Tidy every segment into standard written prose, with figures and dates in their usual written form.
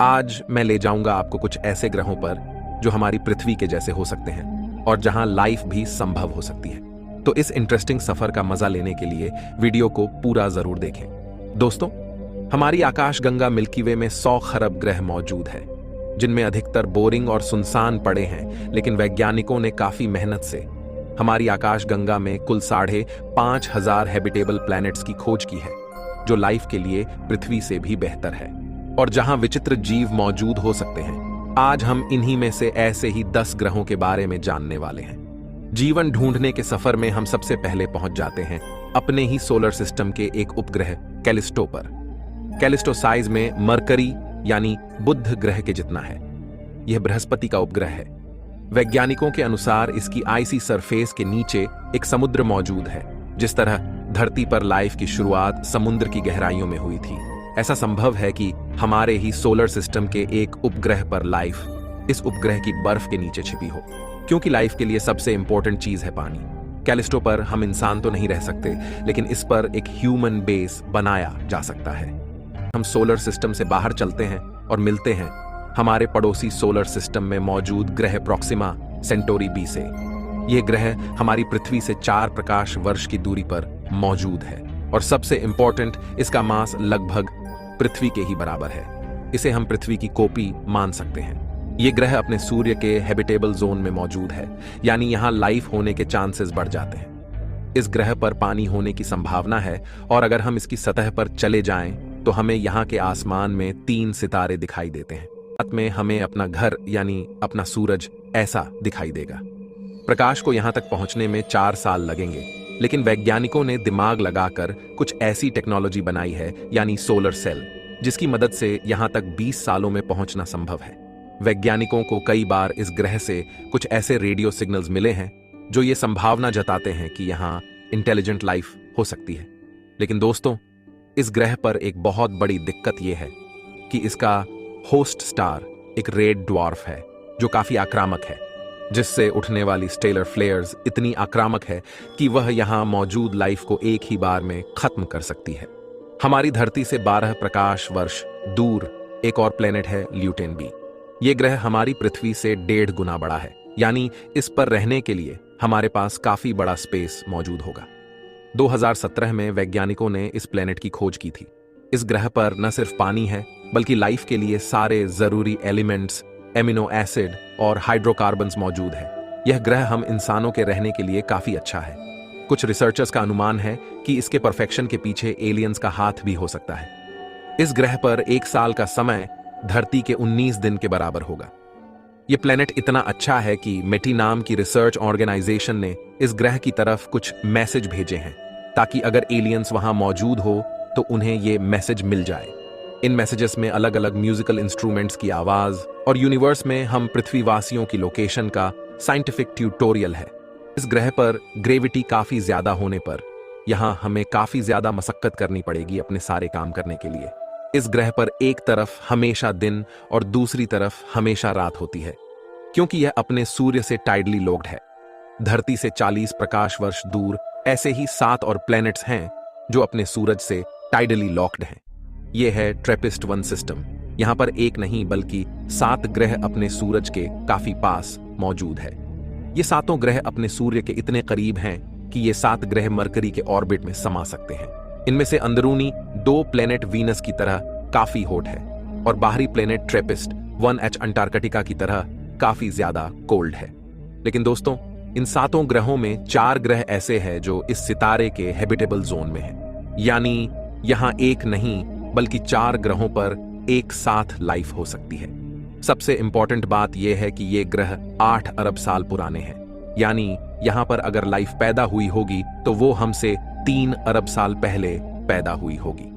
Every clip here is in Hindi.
आज मैं ले जाऊंगा आपको कुछ ऐसे ग्रहों पर जो हमारी पृथ्वी के जैसे हो सकते हैं और जहां लाइफ भी संभव हो सकती है। तो इस इंटरेस्टिंग सफर का मजा लेने के लिए वीडियो को पूरा जरूर देखें। दोस्तों, हमारी आकाशगंगा मिल्की वे में 100 खरब ग्रह मौजूद है, जिनमें अधिकतर बोरिंग और सुनसान पड़े हैं, लेकिन वैज्ञानिकों ने काफी मेहनत से हमारी आकाशगंगा में कुल 5,500 हैबिटेबल प्लैनेट्स की खोज की है, जो लाइफ के लिए पृथ्वी से भी बेहतर है और जहां विचित्र जीव मौजूद हो सकते हैं। आज हम इन्हीं में से ऐसे ही 10 ग्रहों के बारे में जानने वाले हैं। जीवन ढूंढने के सफर में हम सबसे पहले पहुंच जाते हैं अपने ही सोलर सिस्टम के एक उपग्रह कैलिस्टो पर। कैलिस्टो साइज में मरकरी यानी बुध ग्रह के जितना है। यह बृहस्पति का उपग्रह है। वैज्ञानिकों के अनुसार इसकी आइसी सरफेस के नीचे एक समुद्र मौजूद है। जिस तरह धरती पर लाइफ की शुरुआत समुद्र की गहराइयों में हुई थी, ऐसा संभव है कि हमारे ही सोलर सिस्टम के एक उपग्रह पर लाइफ इस उपग्रह की बर्फ के नीचे छिपी हो, क्योंकि लाइफ के लिए सबसे इंपॉर्टेंट चीज है पानी। कैलिस्टो पर हम इंसान तो नहीं रह सकते, लेकिन इस पर एक ह्यूमन बेस बनाया जा सकता है। हम सोलर सिस्टम से बाहर चलते हैं और मिलते हैं हमारे पड़ोसी सोलर सिस्टम में मौजूद ग्रह प्रॉक्सिमा सेंटोरी बी से। यह ग्रह हमारी पृथ्वी से 4 प्रकाश वर्ष की दूरी पर मौजूद है और सबसे इंपॉर्टेंट, इसका मास लगभग पृथ्वी के ही बराबर है। इसे हम पृथ्वी की कॉपी मान सकते हैं। यह ग्रह अपने सूर्य के हैबिटेबल जोन में मौजूद है, यानी यहां लाइफ होने के चांसेस बढ़ जाते हैं। इस ग्रह पर पानी होने की संभावना है और अगर हम इसकी सतह पर चले जाएं तो हमें यहाँ के आसमान में 3 सितारे दिखाई देते हैं। रात में हमें अपना घर यानी अपना सूरज ऐसा दिखाई देगा। प्रकाश को यहाँ तक पहुंचने में 4 साल लगेंगे, लेकिन वैज्ञानिकों ने दिमाग लगाकर कुछ ऐसी टेक्नोलॉजी बनाई है, यानी सोलर सेल, जिसकी मदद से यहाँ तक 20 सालों में पहुंचना संभव है। वैज्ञानिकों को कई बार इस ग्रह से कुछ ऐसे रेडियो सिग्नल्स मिले हैं जो ये संभावना जताते हैं कि यहाँ इंटेलिजेंट लाइफ हो सकती है। लेकिन दोस्तों, इस ग्रह पर एक बहुत बड़ी दिक्कत यह है कि इसका होस्ट स्टार एक रेड ड्वार्फ है, जो काफी आक्रामक है, जिससे उठने वाली स्टेलर फ्लेयर्स इतनी आक्रामक है कि वह यहां मौजूद लाइफ को एक ही बार में खत्म कर सकती है। हमारी धरती से 12 प्रकाश वर्ष दूर एक और प्लेनेट है ल्यूटेन बी। यह ग्रह हमारी पृथ्वी से 1.5 गुना बड़ा है, यानी इस पर रहने के लिए हमारे पास काफी बड़ा स्पेस मौजूद होगा। 2017 में वैज्ञानिकों ने इस प्लेनेट की खोज की थी। इस ग्रह पर न सिर्फ पानी है, बल्कि लाइफ के लिए सारे जरूरी एलिमेंट्स, एमिनो एसिड और हाइड्रोकार्बन्स मौजूद है। यह ग्रह हम इंसानों के रहने के लिए काफी अच्छा है। कुछ रिसर्चर्स का अनुमान है कि इसके परफेक्शन के पीछे एलियंस का हाथ भी हो सकता है। इस ग्रह पर 1 साल का समय धरती के 19 दिन के बराबर होगा। यह प्लेनेट इतना अच्छा है कि मेटी नाम की रिसर्च ऑर्गेनाइजेशन ने इस ग्रह की तरफ कुछ मैसेज भेजे हैं, ताकि अगर एलियंस वहां मौजूद हो तो उन्हें ये मैसेज मिल जाए। इन मैसेजेस में अलग अलग म्यूजिकल इंस्ट्रूमेंट्स की आवाज और यूनिवर्स में हम पृथ्वीवासियों की लोकेशन का साइंटिफिक ट्यूटोरियल है। इस ग्रह पर ग्रेविटी काफी ज्यादा होने पर यहां हमें काफी ज्यादा मशक्कत करनी पड़ेगी अपने सारे काम करने के लिए। इस ग्रह पर एक तरफ हमेशा दिन और दूसरी तरफ हमेशा रात होती है, क्योंकि यह अपने सूर्य से टाइडली लॉक्ड है। धरती से 40 प्रकाश वर्ष दूर ऐसे ही 7 और प्लैनेट्स हैं जो अपने सूरज से टाइडली लॉक्ड हैं। यह है ट्रैपिस्ट-1 सिस्टम। यहां पर एक नहीं बल्कि 7 ग्रह अपने सूरज के काफी पास मौजूद है। ये 7 ग्रह अपने सूर्य के इतने करीब हैं कि ये 7 ग्रह मरकरी के ऑर्बिट में समा सकते हैं। इनमें से अंदरूनी 2 प्लेनेट वीनस की तरह काफी हॉट है और बाहरी प्लेनेट ट्रैपिस्ट-1H अंटार्कटिका की तरह काफी ज्यादा कोल्ड है। लेकिन दोस्तों, इन 7 ग्रहों में 4 ग्रह ऐसे हैं जो इस सितारे के हैबिटेबल जोन में हैं, यानी यहां एक नहीं बल्कि 4 ग्रहों पर एक साथ लाइफ हो सकती है। सबसे इंपॉर्टेंट बात यह है कि ये ग्रह 8 अरब साल पुराने हैं, यानी यहां पर अगर लाइफ पैदा हुई होगी तो वो हमसे 3 अरब साल पहले पैदा हुई होगी।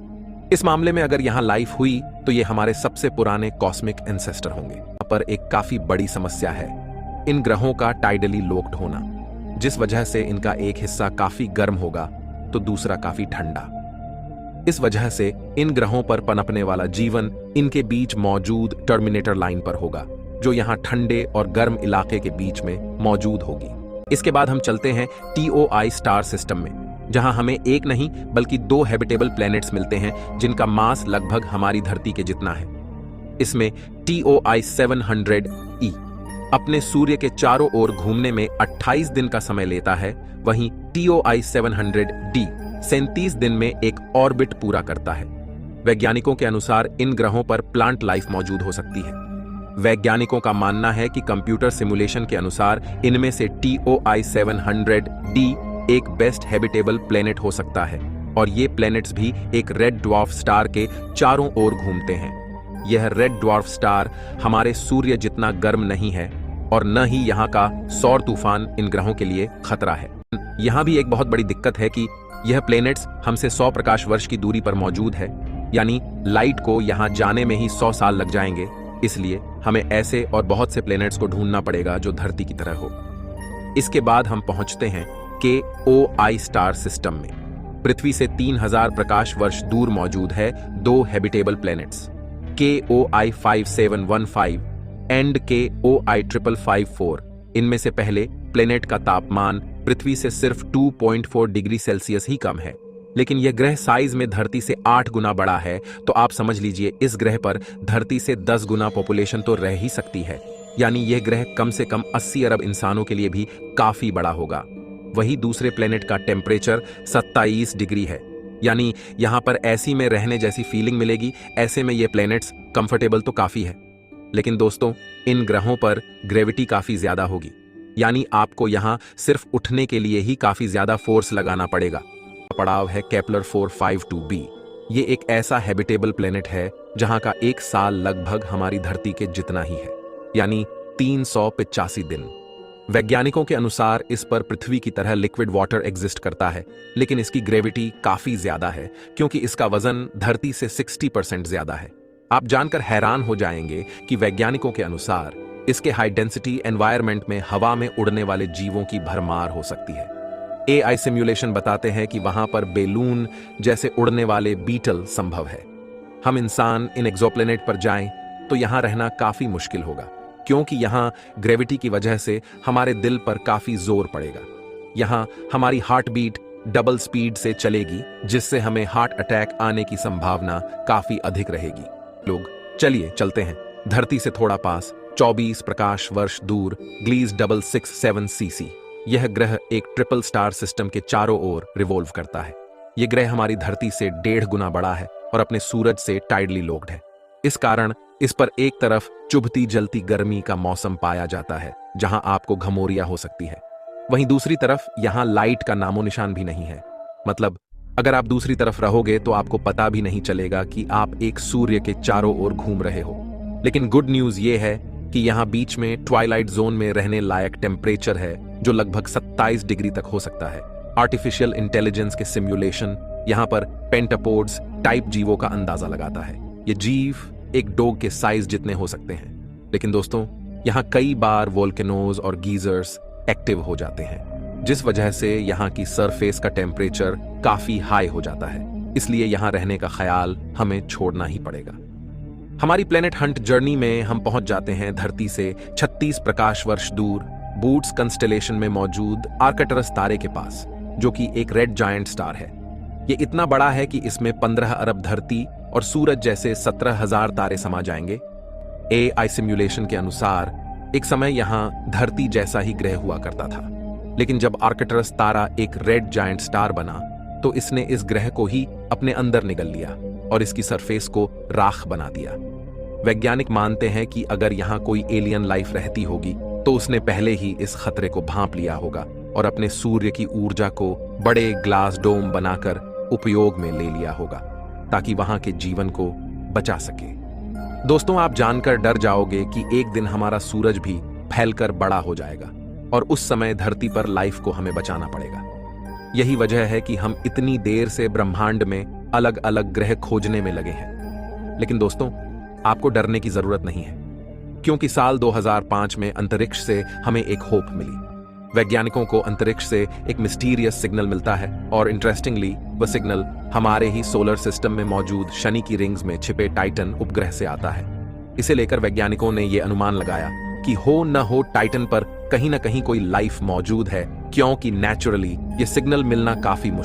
इस मामले में अगर यहां लाइफ हुई तो ये हमारे सबसे पुराने कॉस्मिक एंसेस्टर होंगे। यहाँ पर एक काफी बड़ी समस्या है इन ग्रहों का टाइडली लॉक्ड होना, जिस वजह से इनका एक हिस्सा काफी गर्म होगा तो दूसरा काफी ठंडा। इस वजह से इन ग्रहों पर पनपने वाला जीवन इनके बीच मौजूद टर्मिनेटर लाइन पर होगा, जो यहाँ ठंडे और गर्म इलाके के बीच में मौजूद होगी। इसके बाद हम चलते हैं TOI स्टार सिस्टम में, जहां हमें एक नहीं बल्कि 2 हैबिटेबल प्लैनेट्स मिलते हैं जिनका मास लगभग हमारी धरती के जितना है। इसमें TOI 700E अपने सूर्य के चारों ओर घूमने में 28 दिन का समय लेता है, वहीं TOI 700D 37 दिन में एक ऑर्बिट पूरा करता है। वैज्ञानिकों के अनुसार इन ग्रहों पर प्लांट लाइफ मौजूद हो सकती है। वैज्ञानिकों का मानना है कि कंप्यूटर सिमुलेशन के अनुसार इनमें से TOI 700D एक बेस्ट हैबिटेबल प्लेनेट हो सकता है और ये प्लेनेट्स भी एक रेड ड्वार्फ स्टार के चारों ओर घूमते हैं। यह रेड ड्वार्फ स्टार हमारे सूर्य जितना गर्म नहीं है और न ही यहाँ का सौर तूफान इन ग्रहों के लिए खतरा है। यहाँ भी एक बहुत बड़ी दिक्कत है कि यह प्लेनेट्स हमसे 100 प्रकाश वर्ष की दूरी पर मौजूद है, यानी लाइट को यहाँ जाने में ही 100 साल लग जाएंगे। इसलिए हमें ऐसे और बहुत से प्लेनेट्स को ढूंढना पड़ेगा जो धरती की तरह हो। इसके बाद हम पहुंचते हैं KOI स्टार सिस्टम में। पृथ्वी से 3000 प्रकाश वर्ष दूर मौजूद है 2 habitable planets, KOI 5715 and KOI 5554। इनमें से पहले प्लेनेट का तापमान पृथ्वी से सिर्फ 2.4 डिग्री सेल्सियस ही कम है, लेकिन यह ग्रह साइज में धरती से 8 गुना बड़ा है, तो आप समझ लीजिए इस ग्रह पर धरती से 10 गुना पॉपुलेशन तो रह ही सकती है। यानी यह ग्रह कम से कम 80 अरब इंसानों के लिए भी काफी बड़ा होगा। वही दूसरे प्लेनेट का टेम्परेचर 27 डिग्री है, यानी यहां पर ऐसी में रहने जैसी फीलिंग मिलेगी। ऐसे में ये प्लेनेट्स कंफर्टेबल तो काफी है, लेकिन दोस्तों इन ग्रहों पर ग्रेविटी काफी ज्यादा होगी, यानी आपको यहां सिर्फ उठने के लिए ही काफी ज्यादा फोर्स लगाना पड़ेगा। पड़ाव है केपलर 452b। ये एक ऐसा हैबिटेबल प्लेनेट है जहां का एक साल लगभग हमारी धरती के जितना ही है, यानी 385 दिन। वैज्ञानिकों के अनुसार इस पर पृथ्वी की तरह लिक्विड वाटर एग्जिस्ट करता है, लेकिन इसकी ग्रेविटी काफी ज्यादा है क्योंकि इसका वजन धरती से 60% ज्यादा है। आप जानकर हैरान हो जाएंगे कि वैज्ञानिकों के अनुसार इसके हाई डेंसिटी एनवायरनमेंट में हवा में उड़ने वाले जीवों की भरमार हो सकती है। AI सिमुलेशन बताते हैं कि वहां पर बेलून जैसे उड़ने वाले बीटल संभव है। हम इंसान इन एक्सोप्लैनेट पर जाएं तो यहां रहना काफी मुश्किल होगा, क्योंकि यहां ग्रेविटी की वजह से हमारे दिल पर काफी जोर पड़ेगा। यहां हमारी हार्ट बीट डबल स्पीड से चलेगी, जिससे हमें हार्ट अटैक आने की संभावना काफी अधिक रहेगी। लोग चलिए चलते हैं धरती से थोड़ा पास, 24 प्रकाश वर्ष दूर ग्लीज 667cc। यह ग्रह एक ट्रिपल स्टार सिस्टम के चारों ओर रिवॉल्व करता है। यह ग्रह हमारी धरती से 1.5 गुना बड़ा है और अपने सूरज से टाइडली लोक्ड है। इस कारण इस पर एक तरफ चुभती जलती गर्मी का मौसम पाया जाता है, जहां आपको घमौरियां हो सकती है। वहीं दूसरी तरफ यहां लाइट का नामो निशान भी नहीं है। मतलब अगर आप दूसरी तरफ रहोगे तो आपको पता भी नहीं चलेगा कि आप एक सूर्य के चारों ओर घूम रहे हो। लेकिन गुड न्यूज ये है कि यहाँ बीच में ट्वाइलाइट जोन में रहने लायक टेम्परेचर है, जो लगभग 27 डिग्री तक हो सकता है। आर्टिफिशियल इंटेलिजेंस के सिमुलेशन यहाँ पर पेंटापोड्स टाइप जीवों का अंदाजा लगाता है। ये जीव एक डॉग के साइज जितने हो सकते हैं। लेकिन दोस्तों यहाँ कई बार वोल्केनोज और गीजर्स एक्टिव हो जाते हैं, जिस वजह से यहाँ की सरफेस का टेम्परेचर काफी हाई हो जाता है। इसलिए यहाँ रहने का ख्याल हमें छोड़ना ही पड़ेगा। हमारी प्लेनेट हंट जर्नी में हम पहुंच जाते हैं धरती से 36 प्रकाश वर्ष दूर बूट्स कंस्टेलेशन में मौजूद आर्कटरस तारे के पास, जो कि एक रेड जायंट स्टार है। ये इतना बड़ा है कि इसमें 15 अरब धरती और सूरज जैसे 17,000 तारे समा जाएंगे। AI सिमुलेशन के अनुसार एक समय यहां धरती जैसा ही ग्रह हुआ करता था, लेकिन जब आर्कटरस तारा एक रेड जायंट स्टार बना तो इसने इस ग्रह को ही अपने अंदर निगल लिया और इसकी सरफेस को राख बना दिया। वैज्ञानिक मानते हैं कि अगर यहाँ कोई एलियन लाइफ रहती होगी तो उसने पहले ही इस खतरे को भांप लिया होगा और अपने सूर्य की ऊर्जा को बड़े ग्लास डोम बनाकर उपयोग में ले लिया होगा, ताकि वहां के जीवन को बचा सके। दोस्तों आप जानकर डर जाओगे कि एक दिन हमारा सूरज भी फैलकर बड़ा हो जाएगा और उस समय धरती पर लाइफ को हमें बचाना पड़ेगा। यही वजह है कि हम इतनी देर से ब्रह्मांड में अलग अलग ग्रह खोजने में लगे हैं। लेकिन दोस्तों आपको डरने की जरूरत नहीं है, क्योंकि साल 2005 में अंतरिक्ष से हमें एक होप मिली। वैज्ञानिकों को अंतरिक्ष से एक मिस्टीरियस सिग्नल मिलता है और इंटरेस्टिंगली वह सिग्नल हमारे ही सोलर सिस्टम में मौजूद शनि की रिंग्स में छिपे टाइटन उपग्रह से आता है। इसे लेकर वैज्ञानिकों ने यह अनुमान लगाया कि हो न हो टाइटन पर कहीं ना कहीं कोई लाइफ मौजूद है, क्योंकि नेचुरली यह सिग्नल मिलना काफी मुश्किल